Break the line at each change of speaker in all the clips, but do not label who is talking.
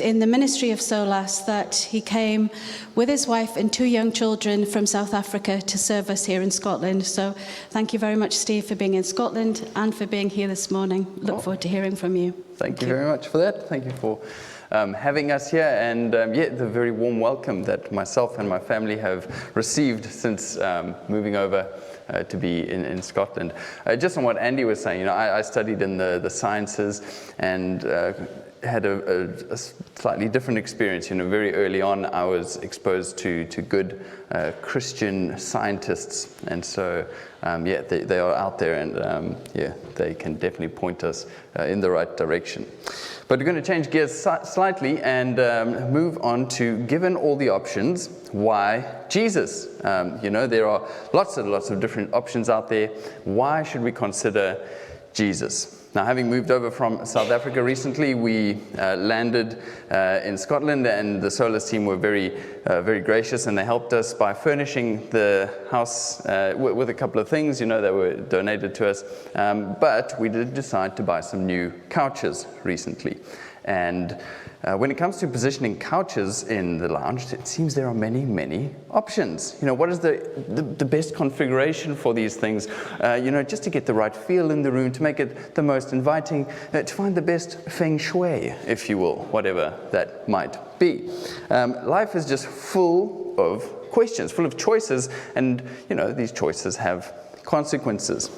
in the ministry of Solas that he came with his wife and 2 young children from South Africa to serve us here in Scotland. So thank you very much, Steve, for being in Scotland and for being here this morning. Look forward to hearing from you.
Thank you very much for that. Thank you for having us here, and the very warm welcome that myself and my family have received since moving over to be in Scotland. Just on what Andy was saying, I studied in the sciences and had a slightly different experience. Very early on, I was exposed to good Christian scientists, and so they are out there, and they can definitely point us in the right direction. But we're going to change gears slightly and move on to, given all the options, why Jesus? There are lots and lots of different options out there. Why should we consider Jesus? Now, having moved over from South Africa recently, we landed in Scotland, and the Solas team were very gracious, and they helped us by furnishing the house with a couple of things, that were donated to us. But we did decide to buy some new couches recently. And when it comes to positioning couches in the lounge, it seems there are many, many options. What is the best configuration for these things? Just to get the right feel in the room, to make it the most inviting, to find the best feng shui, if you will, whatever that might be. Life is just full of questions, full of choices, and these choices have consequences.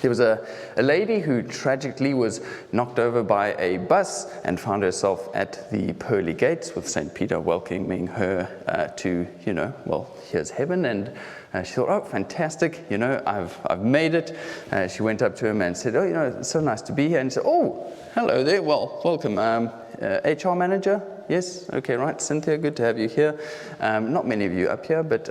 There was a lady who tragically was knocked over by a bus and found herself at the pearly gates with St. Peter welcoming her to, here's heaven. And she thought, oh, fantastic, I've made it. She went up to him and said, oh, it's so nice to be here. And he said, oh, hello there, well, welcome. HR manager? Yes? Okay, right. Cynthia, good to have you here. Not many of you up here, but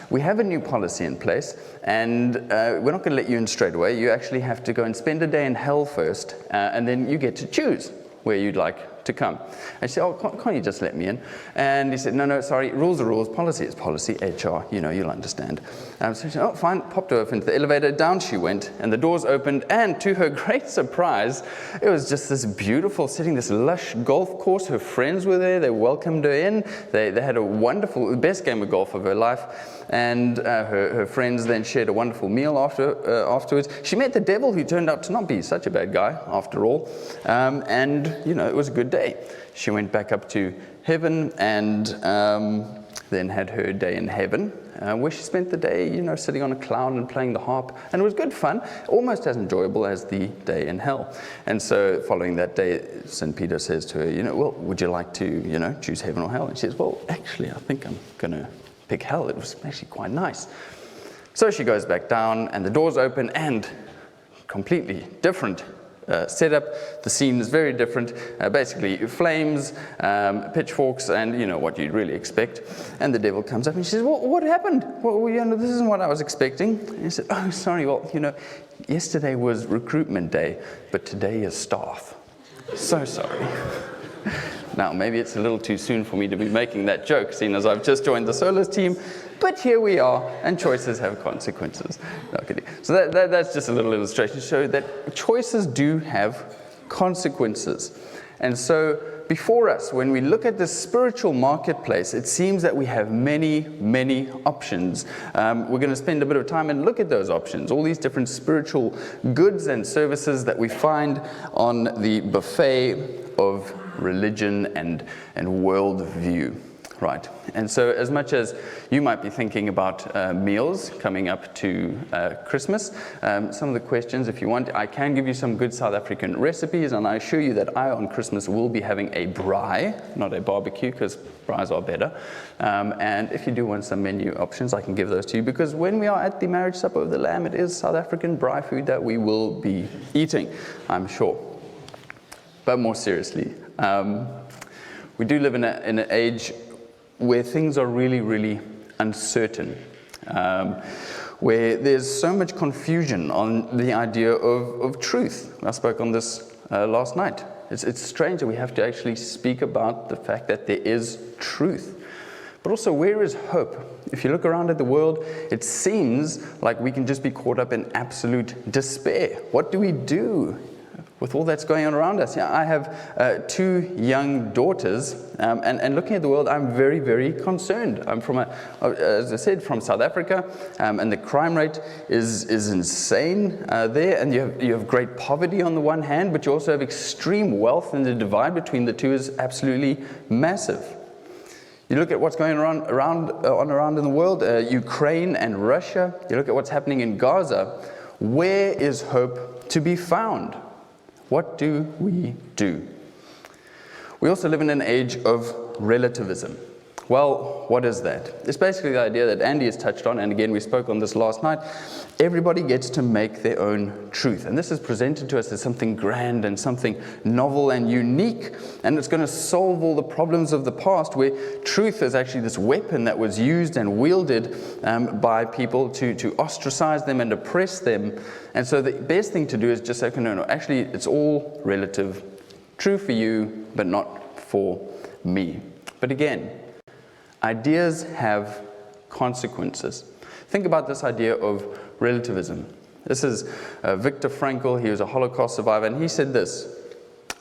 we have a new policy in place, and we're not going to let you in straight away. You actually have to go and spend a day in hell first, and then you get to choose where you'd like to come. And she said, oh, can't you just let me in? And he said, no, sorry, rules are rules, policy is policy, HR, you'll understand. So she said, oh, fine, popped her off into the elevator, down she went, and the doors opened, and to her great surprise, it was just this beautiful setting, this lush golf course. Her friends were there, they welcomed her in, they had a wonderful, the best game of golf of her life, and her friends then shared a wonderful meal afterwards. She met the devil, who turned out to not be such a bad guy, after all, and, it was a good day. She went back up to heaven and then had her day in heaven, where she spent the day, sitting on a cloud and playing the harp, and it was good fun, almost as enjoyable as the day in hell. And so following that day, St. Peter says to her, well, would you like to, choose heaven or hell? And she says, well, actually, I think I'm going to pick hell. It was actually quite nice. So she goes back down, and the doors open, and completely different setup. The scene is very different. Basically, flames, pitchforks, and what you'd really expect. And the devil comes up and she says, well, what happened? Well, this isn't what I was expecting. And he said, oh, sorry, well, yesterday was recruitment day, but today is staff. So sorry. Now, maybe it's a little too soon for me to be making that joke, seeing as I've just joined the Solas team, but here we are, and choices have consequences. No, kidding. So that's just a little illustration to show that choices do have consequences. And so before us, when we look at the spiritual marketplace, it seems that we have many, many options. We're going to spend a bit of time and look at those options, all these different spiritual goods and services that we find on the buffet of religion and worldview. Right, and so as much as you might be thinking about meals coming up to Christmas, some of the questions, if you want, I can give you some good South African recipes, and I assure you that I on Christmas will be having a braai, not a barbecue, because braais are better. And if you do want some menu options, I can give those to you, because when we are at the marriage supper of the Lamb, it is South African braai food that we will be eating, I'm sure. But more seriously, we do live in an age where things are really, really uncertain, where there's so much confusion on the idea of truth. I spoke on this last night. It's strange that we have to actually speak about the fact that there is truth. But also, where is hope? If you look around at the world, it seems like we can just be caught up in absolute despair. What do we do with all that's going on around us. Yeah, I have 2 young daughters, and looking at the world, I'm very, very concerned. I'm as I said, from South Africa, and the crime rate is insane there, and you have great poverty on the one hand, but you also have extreme wealth, and the divide between the two is absolutely massive. You look at what's going on around in the world, Ukraine and Russia. You look at what's happening in Gaza. Where is hope to be found? What do we do? We also live in an age of relativism. Well, what is that? It's basically the idea that Andy has touched on, and again we spoke on this last night. Everybody gets to make their own truth, and this is presented to us as something grand and something novel and unique, and it's going to solve all the problems of the past, where truth is actually this weapon that was used and wielded by people to ostracize them and oppress them. And so the best thing to do is just say, no, actually it's all relative, true for you, but not for me. But again, ideas have consequences. Think about this idea of relativism. This is Viktor Frankl. He was a Holocaust survivor, and he said this: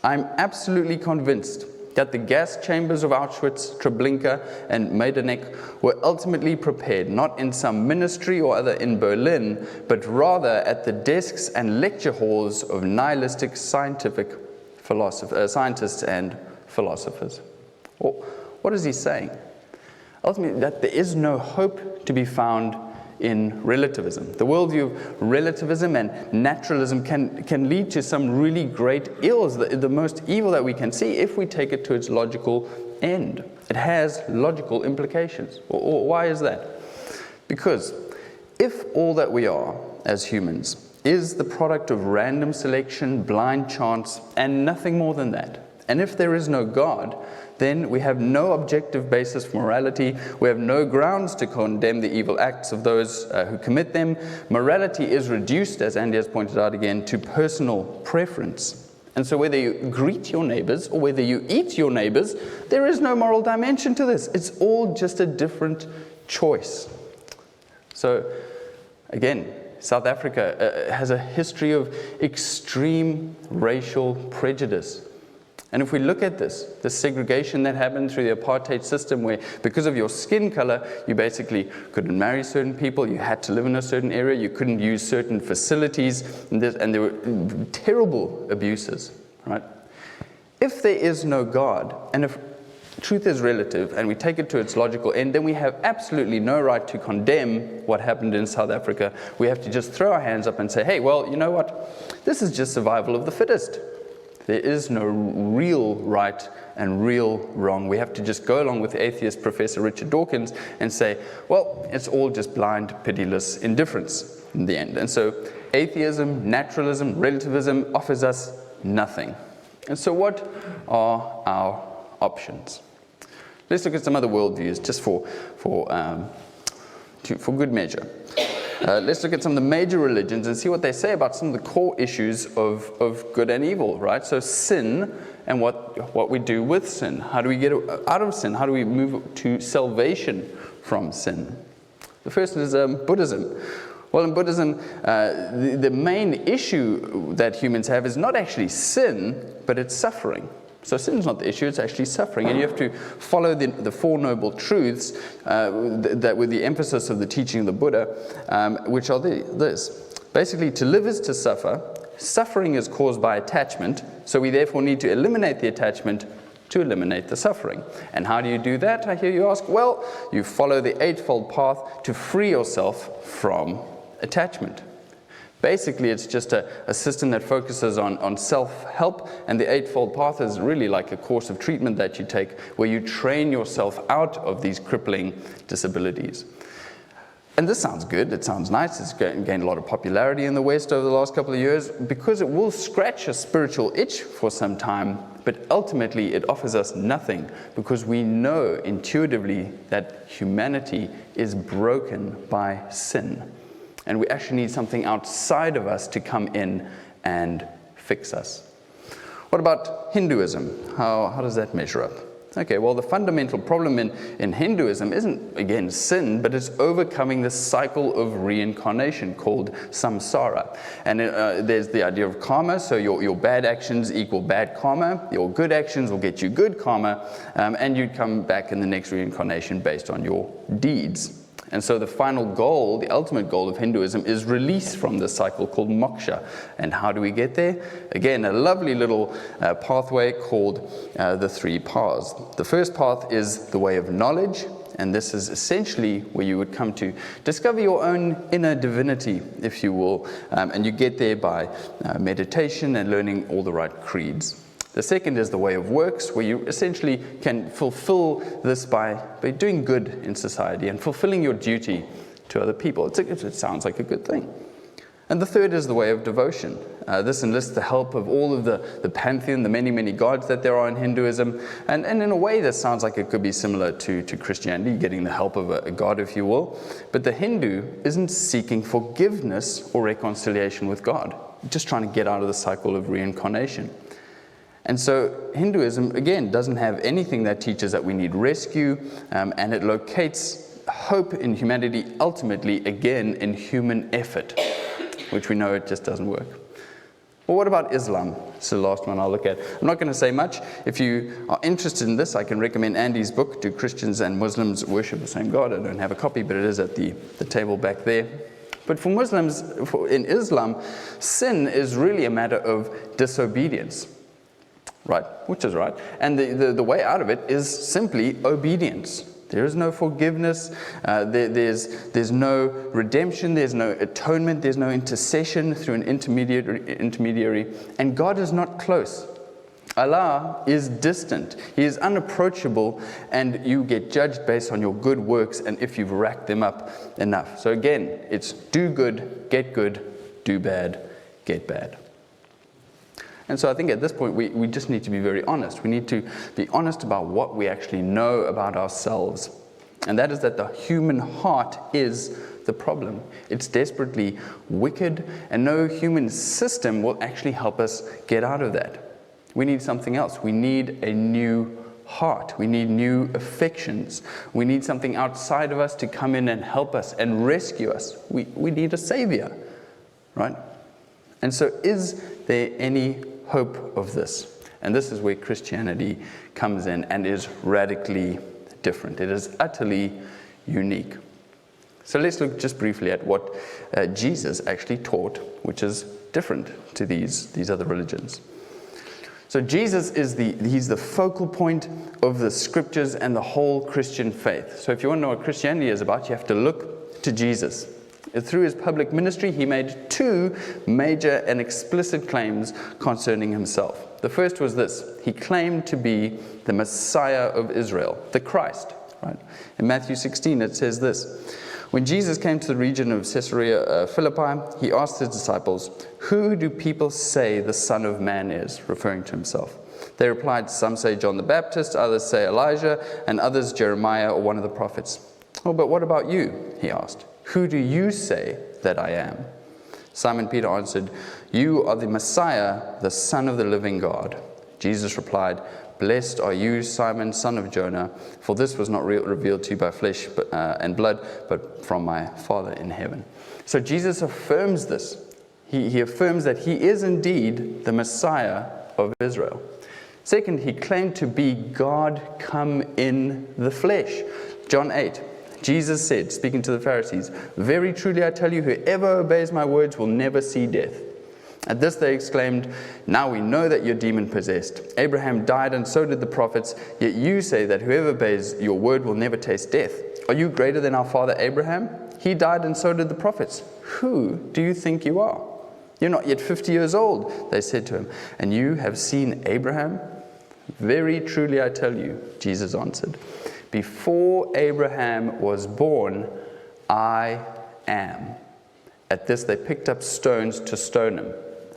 "I'm absolutely convinced that the gas chambers of Auschwitz, Treblinka, and Majdanek were ultimately prepared, not in some ministry or other in Berlin, but rather at the desks and lecture halls of nihilistic scientists and philosophers." Well, what is he saying? Ultimately, that there is no hope to be found in relativism. The worldview of relativism and naturalism can lead to some really great ills, the most evil that we can see, if we take it to its logical end. It has logical implications. Why is that? Because if all that we are as humans is the product of random selection, blind chance, and nothing more than that, and if there is no God, then we have no objective basis for morality. We have no grounds to condemn the evil acts of those who commit them. Morality is reduced, as Andy has pointed out again, to personal preference. And so whether you greet your neighbors or whether you eat your neighbors, there is no moral dimension to this. It's all just a different choice. So again, South Africa has a history of extreme racial prejudice. And if we look at this, the segregation that happened through the apartheid system, where because of your skin color, you basically couldn't marry certain people, you had to live in a certain area, you couldn't use certain facilities, and there were terrible abuses, right? If there is no God, and if truth is relative, and we take it to its logical end, then we have absolutely no right to condemn what happened in South Africa. We have to just throw our hands up and say, hey, well, you know what? This is just survival of the fittest. There is no real right and real wrong. We have to just go along with atheist Professor Richard Dawkins and say, well, it's all just blind, pitiless indifference in the end. And so atheism, naturalism, relativism offers us nothing. And so what are our options? Let's look at some other worldviews just for good measure. Let's look at some of the major religions and see what they say about some of the core issues of good and evil, right? So sin and what we do with sin. How do we get out of sin? How do we move to salvation from sin? The first is Buddhism. Well, in Buddhism, the main issue that humans have is not actually sin, but it's suffering. So sin is not the issue, it's actually suffering. And you have to follow the Four Noble Truths that with the emphasis of the teaching of the Buddha, which are this. Basically, to live is to suffer. Suffering is caused by attachment, so we therefore need to eliminate the attachment to eliminate the suffering. And how do you do that, I hear you ask? Well, you follow the Eightfold Path to free yourself from attachment. Basically, it's just a system that focuses on self-help, and the Eightfold Path is really like a course of treatment that you take where you train yourself out of these crippling disabilities. And this sounds good, it sounds nice, it's gained a lot of popularity in the West over the last couple of years because it will scratch a spiritual itch for some time, but ultimately it offers us nothing because we know intuitively that humanity is broken by sin. And we actually need something outside of us to come in and fix us. What about Hinduism? How does that measure up? Okay, well, the fundamental problem in Hinduism isn't, again, sin, but it's overcoming the cycle of reincarnation called samsara. And there's the idea of karma, so your bad actions equal bad karma, your good actions will get you good karma, and you'd come back in the next reincarnation based on your deeds. And so the final goal, the ultimate goal of Hinduism is release from this cycle called moksha. And how do we get there? Again, a lovely little pathway called the three paths. The first path is the way of knowledge, and this is essentially where you would come to discover your own inner divinity, if you will, and you get there by meditation and learning all the right creeds. The second is the way of works, where you essentially can fulfill this by doing good in society and fulfilling your duty to other people. It sounds like a good thing. And the third is the way of devotion. This enlists the help of all of the pantheon, the many, many gods that there are in Hinduism. And in a way, this sounds like it could be similar to Christianity, getting the help of a god, if you will. But the Hindu isn't seeking forgiveness or reconciliation with God, just trying to get out of the cycle of reincarnation. And so Hinduism, again, doesn't have anything that teaches that we need rescue, and it locates hope in humanity ultimately, again, in human effort, which we know it just doesn't work. Well, what about Islam? It's the last one I'll look at. I'm not going to say much. If you are interested in this, I can recommend Andy's book, Do Christians and Muslims Worship the Same God? I don't have a copy, but it is at the table back there. But for Muslims, in Islam, sin is really a matter of disobedience. Right, which is right. And the way out of it is simply obedience. There is no forgiveness, there's no redemption, there's no atonement, there's no intercession through an intermediary, and God is not close. Allah is distant, He is unapproachable, and you get judged based on your good works and if you've racked them up enough. So again, it's do good, do bad, get bad. And so I think at this point we just need to be very honest. We need to be honest about what we actually know about ourselves. And that is that the human heart is the problem. It's desperately wicked, and no human system will actually help us get out of that. We need something else. We need a new heart. We need new affections. We need something outside of us to come in and help us and rescue us. We need a savior, right? And so is there any hope of this? And this is where Christianity comes in and is radically different. It is utterly unique. So let's look just briefly at what Jesus actually taught, which is different to these other religions. So Jesus he's the focal point of the scriptures and the whole Christian faith. So if you want to know what Christianity is about, you have to look to Jesus. Through his public ministry, he made two major and explicit claims concerning himself. The first was this: he claimed to be the Messiah of Israel, the Christ. Right? In Matthew 16, it says this: when Jesus came to the region of Caesarea Philippi, he asked his disciples, "Who do people say the Son of Man is?" referring to himself. They replied, "Some say John the Baptist, others say Elijah, and others Jeremiah or one of the prophets." "Oh, but what about you?" he asked. "Who do you say that I am?" Simon Peter answered, "You are the Messiah, the Son of the living God." Jesus replied, "Blessed are you, Simon, son of Jonah, for this was not revealed to you by flesh and blood, but from my Father in heaven." So Jesus affirms this. He affirms that he is indeed the Messiah of Israel. Second, he claimed to be God come in the flesh. John 8. Jesus said, speaking to the Pharisees, "Very truly I tell you, whoever obeys my words will never see death." At this they exclaimed, "Now we know that you're demon-possessed. Abraham died and so did the prophets, yet you say that whoever obeys your word will never taste death. Are you greater than our father Abraham? He died and so did the prophets. Who do you think you are?" "You're not yet 50 years old," they said to him, "and you have seen Abraham?" "Very truly I tell you," Jesus answered, "before Abraham was born, I am." At this they picked up stones to stone him.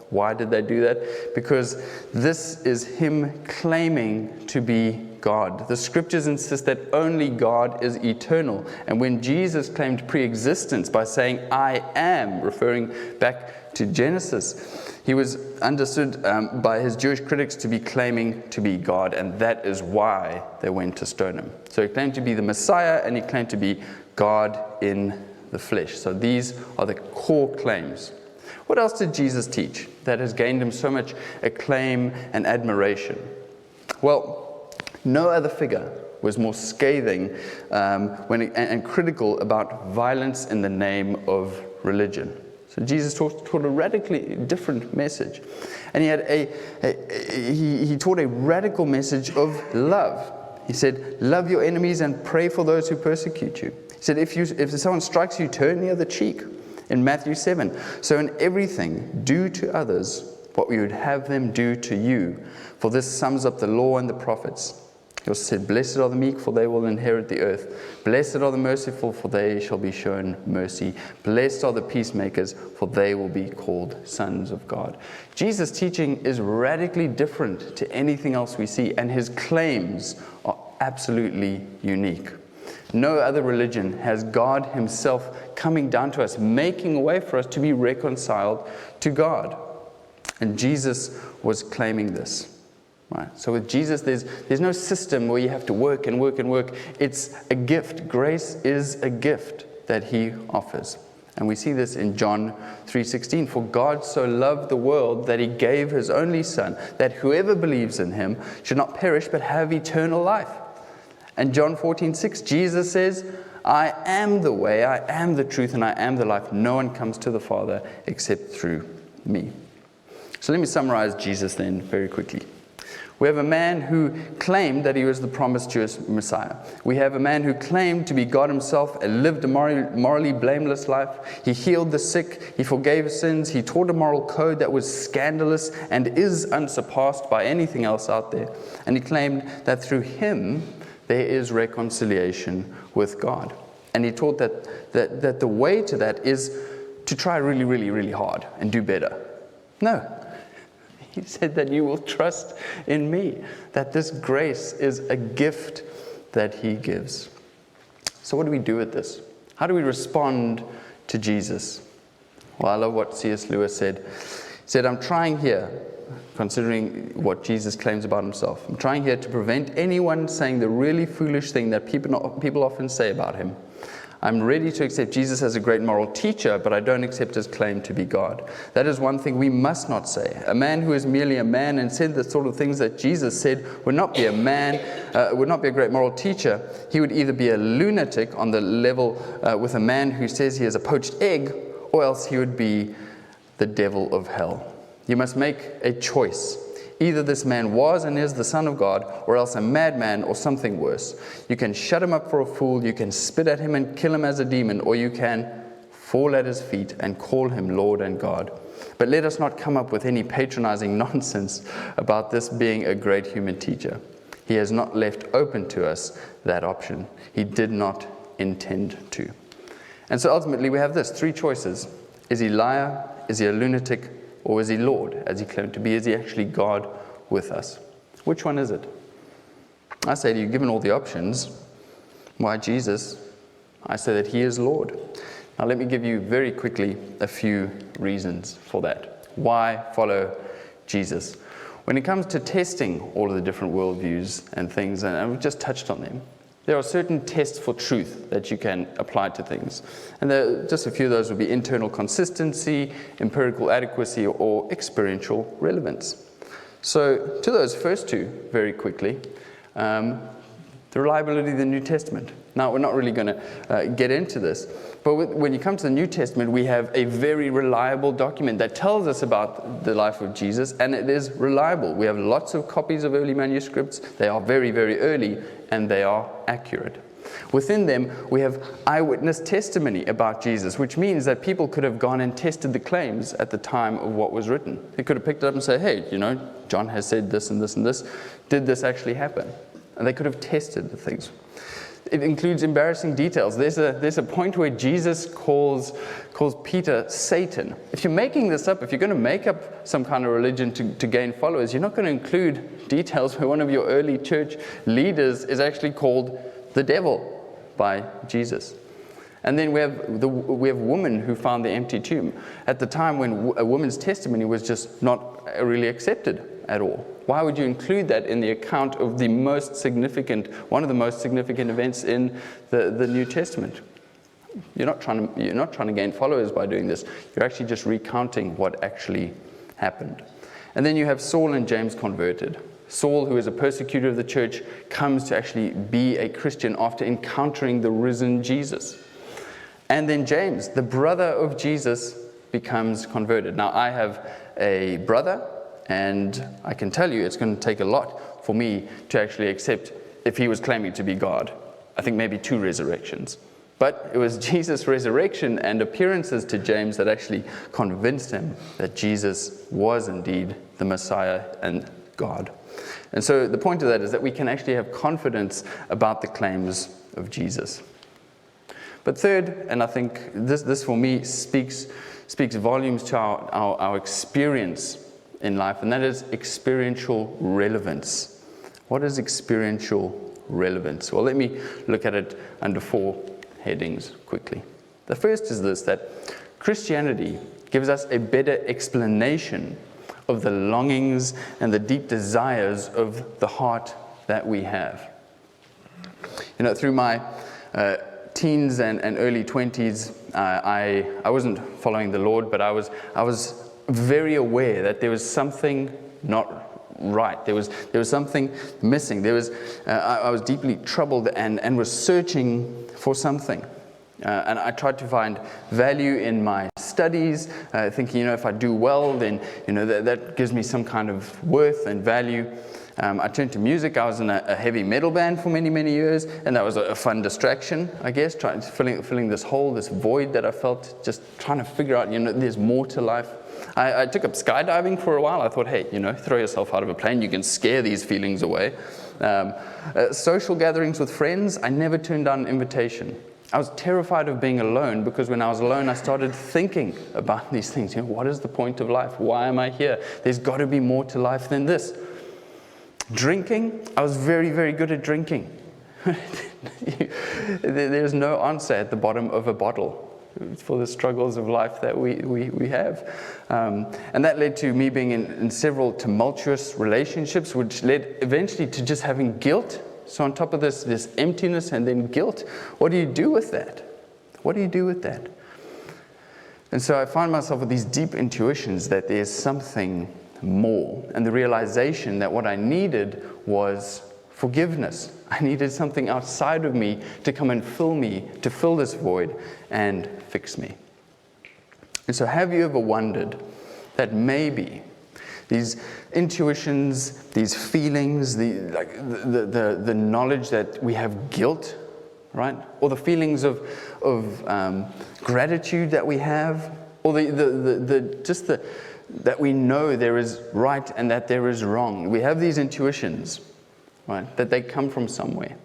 Why did they do that? Because this is him claiming to be God. The scriptures insist that only God is eternal. And when Jesus claimed pre-existence by saying, "I am," referring back to Genesis, he was understood by his Jewish critics to be claiming to be God, and that is why they went to stone him. So he claimed to be the Messiah, and he claimed to be God in the flesh. So these are the core claims. What else did Jesus teach that has gained him so much acclaim and admiration? Well, no other figure was more scathing and critical about violence in the name of religion. So Jesus taught a radically different message. And he taught a radical message of love. He said, love your enemies and pray for those who persecute you. He said, if someone strikes you, turn the other cheek. In Matthew 7, so in everything, do to others what we would have them do to you. For this sums up the law and the prophets. He also said, blessed are the meek, for they will inherit the earth. Blessed are the merciful, for they shall be shown mercy. Blessed are the peacemakers, for they will be called sons of God. Jesus' teaching is radically different to anything else we see, and his claims are absolutely unique. No other religion has God himself coming down to us, making a way for us to be reconciled to God. And Jesus was claiming this. Right. So with Jesus, there's no system where you have to work and work and work. It's a gift. Grace is a gift that he offers. And we see this in John 3:16. For God so loved the world that he gave his only Son, that whoever believes in him should not perish but have eternal life. And John 14:6, Jesus says, I am the way, I am the truth, and I am the life. No one comes to the Father except through me. So let me summarize Jesus then very quickly. We have a man who claimed that he was the promised Jewish Messiah. We have a man who claimed to be God himself and lived a morally blameless life. He healed the sick. He forgave sins. He taught a moral code that was scandalous and is unsurpassed by anything else out there. And he claimed that through him there is reconciliation with God. And he taught that the way to that is to try really, really, really hard and do better. No. He said that you will trust in me, that this grace is a gift that he gives. So what do we do with this? How do we respond to Jesus? Well, I love what C.S. Lewis said. He said, I'm trying here, considering what Jesus claims about himself, I'm trying here to prevent anyone saying the really foolish thing that people often say about him. I'm ready to accept Jesus as a great moral teacher, but I don't accept his claim to be God. That is one thing we must not say. A man who is merely a man and said the sort of things that Jesus said would not be a man, would not be a great moral teacher. He would either be a lunatic on the level with a man who says he is a poached egg, or else he would be the devil of hell. You must make a choice. Either this man was and is the Son of God, or else a madman or something worse. You can shut him up for a fool, you can spit at him and kill him as a demon, or you can fall at his feet and call him Lord and God. But let us not come up with any patronizing nonsense about this being a great human teacher. He has not left open to us that option. He did not intend to. And so ultimately we have this, three choices. Is he a liar? Is he a lunatic? Or is he Lord, as he claimed to be? Is he actually God with us? Which one is it? I say to you, given all the options, why Jesus? I say that he is Lord. Now let me give you very quickly a few reasons for that. Why follow Jesus? When it comes to testing all of the different worldviews and things, and we've just touched on them, there are certain tests for truth that you can apply to things. And just a few of those would be internal consistency, empirical adequacy, or experiential relevance. So to those first two, very quickly, the reliability of the New Testament. Now, we're not really going to get into this, but when you come to the New Testament, we have a very reliable document that tells us about the life of Jesus, and it is reliable. We have lots of copies of early manuscripts. They are very, very early, and they are accurate. Within them, we have eyewitness testimony about Jesus, which means that people could have gone and tested the claims at the time of what was written. They could have picked it up and said, hey, John has said this and this and this. Did this actually happen? And they could have tested the things. It includes embarrassing details. There's a point where Jesus calls Peter Satan. If you're making this up, if you're going to make up some kind of religion to gain followers, you're not going to include details where one of your early church leaders is actually called the devil by Jesus. And then we have women who found the empty tomb at the time when a woman's testimony was just not really accepted at all. Why would you include that in the account of one of the most significant events in the New Testament? You're not trying to gain followers by doing this. You're actually just recounting what actually happened. And then you have Saul and James converted. Saul, who is a persecutor of the church, comes to actually be a Christian after encountering the risen Jesus. And then James, the brother of Jesus, becomes converted. Now, I have a brother, and I can tell you it's going to take a lot for me to actually accept if he was claiming to be God. I think maybe 2 resurrections. But it was Jesus' resurrection and appearances to James that actually convinced him that Jesus was indeed the Messiah and God. And so the point of that is that we can actually have confidence about the claims of Jesus. But third, and I think this for me speaks volumes to our experience in life, and that is experiential relevance. What is experiential relevance? Well, let me look at it under 4 headings quickly. The first is this, that Christianity gives us a better explanation of the longings and the deep desires of the heart that we have. Through my teens and early 20s, I wasn't following the Lord, but I was very aware that there was something not right. There was something missing. I was deeply troubled and was searching for something. And I tried to find value in my studies, thinking, if I do well, then, that gives me some kind of worth and value. I turned to music. I was in a heavy metal band for many, many years, and that was a fun distraction, I guess, filling this hole, this void that I felt, just trying to figure out, there's more to life. I took up skydiving for a while. I thought, hey, throw yourself out of a plane. You can scare these feelings away. Social gatherings with friends, I never turned down an invitation. I was terrified of being alone because when I was alone, I started thinking about these things. What is the point of life? Why am I here? There's got to be more to life than this. Drinking, I was very, very good at drinking. There's no answer at the bottom of a bottle for the struggles of life that we have. And that led to me being in several tumultuous relationships, which led eventually to just having guilt. So on top of this emptiness and then guilt, what do you do with that? What do you do with that? And so I find myself with these deep intuitions that there's something more, and the realization that what I needed was forgiveness. I needed something outside of me to come and fill me, to fill this void and fix me. And so have you ever wondered that maybe these intuitions, these feelings, the knowledge that we have guilt, right? Or the feelings of gratitude that we have, or that we know there is right and that there is wrong. We have these intuitions, right? That they come from somewhere.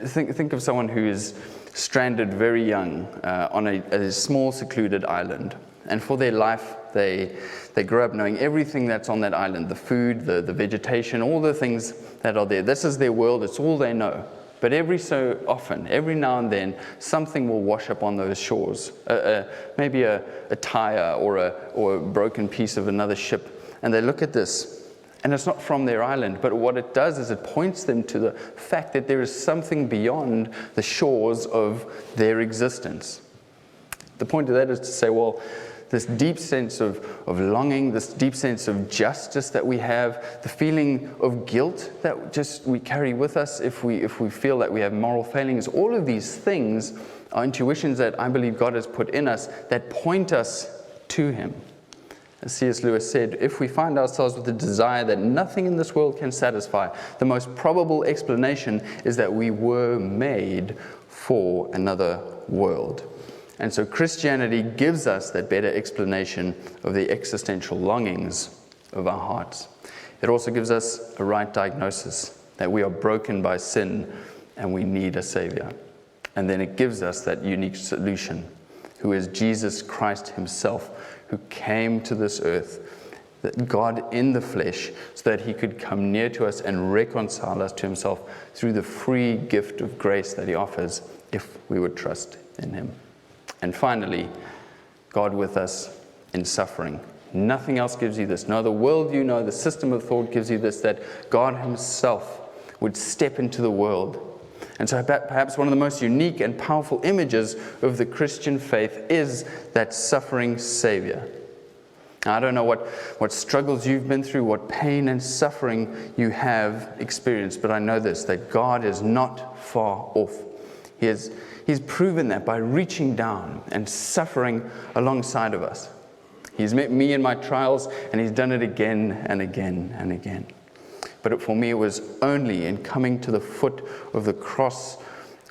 Think of someone who is stranded very young on a small secluded island, and for their life they grow up knowing everything that's on that island, the food, the vegetation, all the things that are there. This is their world, it's all they know. But every so often, every now and then, something will wash up on those shores. Maybe a tire or a broken piece of another ship. And they look at this, and it's not from their island, but what it does is it points them to the fact that there is something beyond the shores of their existence. The point of that is to say, well, this deep sense of longing, this deep sense of justice that we have, the feeling of guilt that just we carry with us if we feel that we have moral failings, all of these things are intuitions that I believe God has put in us that point us to Him. As C.S. Lewis said, if we find ourselves with a desire that nothing in this world can satisfy, the most probable explanation is that we were made for another world. And so Christianity gives us that better explanation of the existential longings of our hearts. It also gives us a right diagnosis that we are broken by sin and we need a Savior. And then it gives us that unique solution, who is Jesus Christ Himself, who came to this earth, that God in the flesh, so that He could come near to us and reconcile us to Himself through the free gift of grace that He offers if we would trust in him. And finally, God with us in suffering. Nothing else gives you this. No other worldview, no other system of thought gives you this, that God himself would step into the world. And so perhaps one of the most unique and powerful images of the Christian faith is that suffering Savior. Now, I don't know what struggles you've been through, what pain and suffering you have experienced, but I know this, that God is not far off. He's proven that by reaching down and suffering alongside of us. He's met me in my trials, and he's done it again and again and again. But for me, it was only in coming to the foot of the cross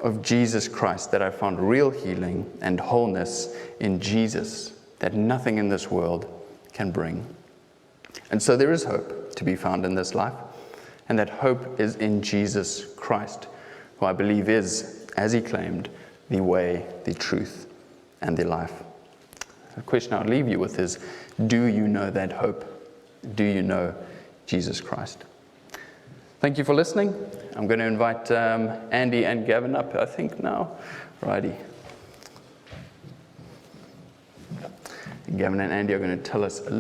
of Jesus Christ that I found real healing and wholeness in Jesus that nothing in this world can bring. And so there is hope to be found in this life, and that hope is in Jesus Christ, who I believe is, as he claimed, the way, the truth, and the life. The question I'll leave you with is, do you know that hope? Do you know Jesus Christ? Thank you for listening. I'm going to invite Andy and Gavin up, I think, now. Righty. Gavin and Andy are going to tell us a little